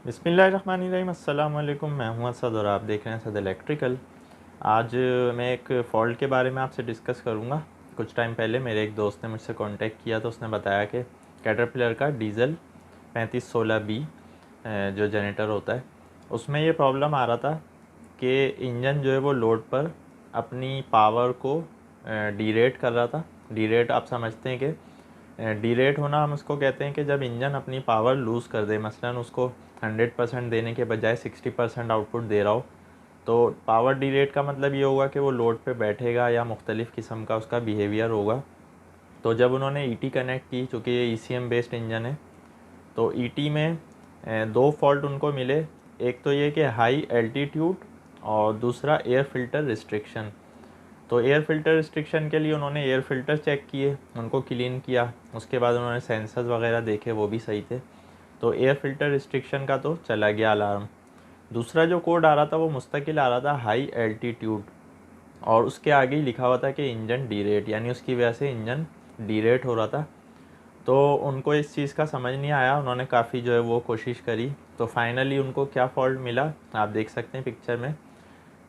बिस्मिल्लाहिर्रहमानिर्रहीम, अस्सलाम वालेकुम। मैं हूं असद और आप देख रहे हैं असद इलेक्ट्रिकल। आज मैं एक फ़ॉल्ट के बारे में आपसे डिस्कस करूंगा। कुछ टाइम पहले मेरे एक दोस्त ने मुझसे कांटेक्ट किया तो उसने बताया कि कैटरपिलर का डीज़ल 3516B जो जनरेटर होता है उसमें ये प्रॉब्लम आ रहा था कि इंजन जो है वो लोड पर अपनी पावर को डीरेट कर रहा था। डीरेट आप समझते हैं कि डीरेट होना हम उसको कहते हैं कि जब इंजन अपनी पावर लूज़ कर दे, मसलन उसको 100% देने के बजाय 60% आउटपुट दे रहा हो, तो पावर डीरेट का मतलब ये होगा कि वो लोड पे बैठेगा या मुख्तलिफ़ किस्म का उसका बिहेवियर होगा। तो जब उन्होंने ईटी कनेक्ट की, चूँकि ये ईसीएम बेस्ड इंजन है, तो ईटी में दो फॉल्ट उनको मिले। एक तो ये कि हाई एल्टीट्यूड और दूसरा एयर फिल्टर रिस्ट्रिक्शन। तो एयर फिल्टर रिस्ट्रिक्शन के लिए उन्होंने एयर फिल्टर चेक किए, उनको क्लीन किया, उसके बाद उन्होंने सेंसर्स वगैरह देखे, वो भी सही थे। तो एयर फिल्टर रिस्ट्रिक्शन का तो चला गया अलार्म। दूसरा जो कोड आ रहा था वो मुस्तकिल आ रहा था हाई एल्टीट्यूड, और उसके आगे ही लिखा हुआ था कि इंजन डीरेट, यानी उसकी वजह से इंजन डीरेट हो रहा था। तो उनको इस चीज़ का समझ नहीं आया, उन्होंने काफ़ी जो है वो कोशिश करी। तो फाइनली उनको क्या फॉल्ट मिला आप देख सकते हैं पिक्चर में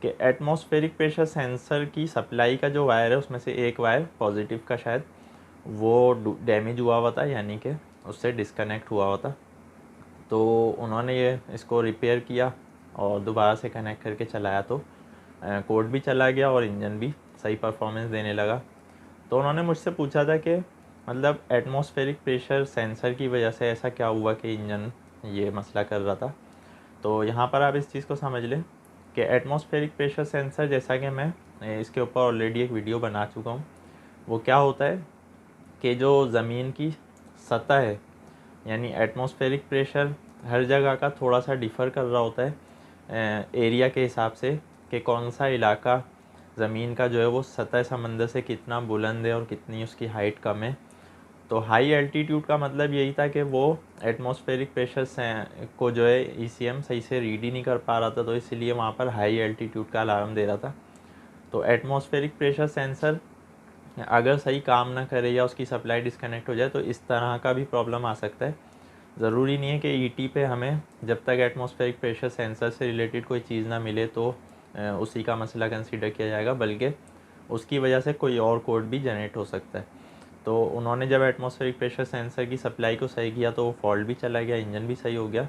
कि एटमॉस्फेरिक प्रेशर सेंसर की सप्लाई का जो वायर है उसमें से एक वायर पॉजिटिव का शायद वो डैमेज हुआ हुआ था, यानी कि उससे डिस्कनेक्ट हुआ हुआ था। तो उन्होंने ये इसको रिपेयर किया और दोबारा से कनेक्ट करके चलाया, तो कोड भी चला गया और इंजन भी सही परफॉर्मेंस देने लगा। तो उन्होंने मुझसे पूछा था कि मतलब एटमॉस्फेरिक प्रेशर सेंसर की वजह से ऐसा क्या हुआ कि इंजन ये मसला कर रहा था। तो यहाँ पर आप इस चीज़ को समझ लें कि एटमॉस्फेरिक प्रेशर सेंसर, जैसा कि मैं इसके ऊपर ऑलरेडी एक वीडियो बना चुका हूँ, वो क्या होता है कि जो ज़मीन की सतह है, यानी एटमॉस्फेरिक प्रेशर हर जगह का थोड़ा सा डिफ़र कर रहा होता है एरिया के हिसाब से, कि कौन सा इलाका ज़मीन का जो है वो सतह समंदर से कितना बुलंद है और कितनी उसकी हाइट कम है। तो हाई एल्टीट्यूड का मतलब यही था कि वो एटमॉस्फेरिक प्रेशर से को जो है ईसीएम सही से रीड ही नहीं कर पा रहा था, तो इसलिए वहाँ पर हाई एल्टीट्यूड का अलार्म दे रहा था। तो एटमॉस्फेरिक प्रेशर सेंसर अगर सही काम ना करे या उसकी सप्लाई डिस्कनेक्ट हो जाए तो इस तरह का भी प्रॉब्लम आ सकता है। ज़रूरी नहीं है कि ईटी पे हमें जब तक एटमॉस्फेरिक प्रेशर सेंसर से रिलेटेड कोई चीज़ ना मिले तो उसी का मसला कंसीडर किया जाएगा, बल्कि उसकी वजह से कोई और कोड भी जनरेट हो सकता है। तो उन्होंने जब एटमॉस्फेरिक प्रेशर सेंसर की सप्लाई को सही किया तो वो फॉल्ट भी चला गया, इंजन भी सही हो गया।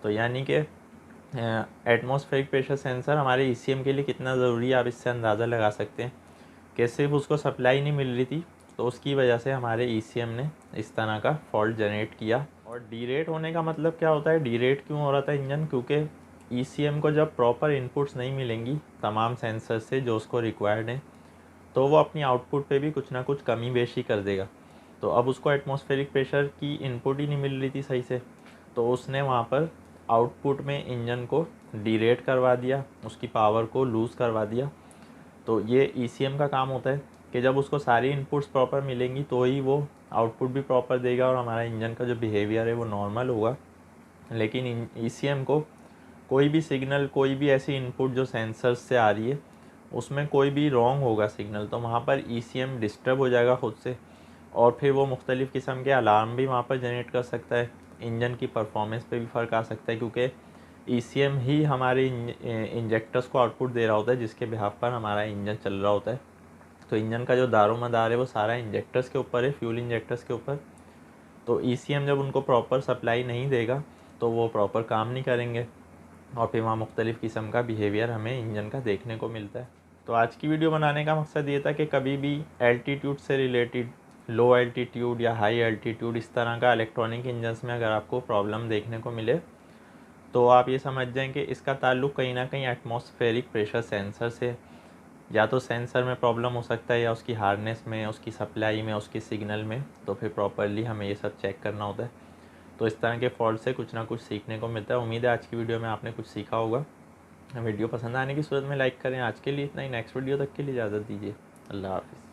तो यानी कि एटमॉस्फेरिक प्रेशर सेंसर हमारे ईसीएम के लिए कितना ज़रूरी है आप इससे अंदाज़ा लगा सकते हैं कि सिर्फ उसको सप्लाई नहीं मिल रही थी तो उसकी वजह से हमारे ईसीएम ने इस तरह का फॉल्ट जनरेट किया। और डीरेट होने का मतलब क्या होता है, डीरेट क्यों हो रहा था इंजन, क्योंकि ईसीएम को जब प्रॉपर इनपुट्स नहीं मिलेंगी तमाम सेंसर से जो उसको रिक्वायर्ड है, तो वो अपनी आउटपुट पे भी कुछ ना कुछ कमी बेशी कर देगा। तो अब उसको एटमॉस्फेरिक प्रेशर की इनपुट ही नहीं मिल रही थी सही से, तो उसने वहाँ पर आउटपुट में इंजन को डीरेट करवा दिया, उसकी पावर को लूज़ करवा दिया। तो ये ईसीएम का काम होता है कि जब उसको सारी इनपुट्स प्रॉपर मिलेंगी तो ही वो आउटपुट भी प्रॉपर देगा और हमारा इंजन का जो बिहेवियर है वो नॉर्मल होगा। लेकिन ईसीएम को कोई भी सिग्नल, कोई भी ऐसी इनपुट जो सेंसर्स से आ रही है उसमें कोई भी रॉन्ग होगा सिग्नल, तो वहाँ पर ईसीएम डिस्टर्ब हो जाएगा ख़ुद से, और फिर वो मुख्तलिफ़ किस्म के अलार्म भी वहाँ पर जनरेट कर सकता है। इंजन की परफॉर्मेंस पे भी फ़र्क आ सकता है, क्योंकि ईसीएम ही हमारे इंजेक्टर्स को आउटपुट दे रहा होता है जिसके बिहाफ पर हमारा इंजन चल रहा होता है। तो इंजन का जो दारोमदार है वो सारा इंजेक्टर्स के ऊपर है, फ्यूल इंजेक्टर्स के ऊपर। तो ईसीएम जब उनको प्रॉपर सप्लाई नहीं देगा तो वो प्रॉपर काम नहीं करेंगे और फिर वहाँ मुख्तलिफ़ किस्म का बिहेवियर हमें इंजन का देखने को मिलता है। तो आज की वीडियो बनाने का मकसद ये था कि कभी भी एल्टीट्यूड से रिलेटेड, लो एल्टीट्यूड या हाई एल्टीट्यूड, इस तरह का इलेक्ट्रॉनिक इंजन्स में अगर आपको प्रॉब्लम देखने को मिले तो आप ये समझ जाएं कि इसका ताल्लुक़ कहीं ना कहीं एटमॉस्फेरिक प्रेशर सेंसर से, या तो सेंसर में प्रॉब्लम हो सकता है या उसकी हार्नेस में, उसकी सप्लाई में, उसकी सिग्नल में। तो फिर प्रॉपरली हमें ये सब चेक करना होता है। तो इस तरह के फॉल्ट से कुछ ना कुछ सीखने को मिलता है। उम्मीद है आज की वीडियो में आपने कुछ सीखा होगा। वीडियो पसंद आने की सूरत में लाइक करें। आज के लिए इतना ही, नेक्स्ट वीडियो तक के लिए इजाज़त दीजिए। अल्लाह हाफ़िज़।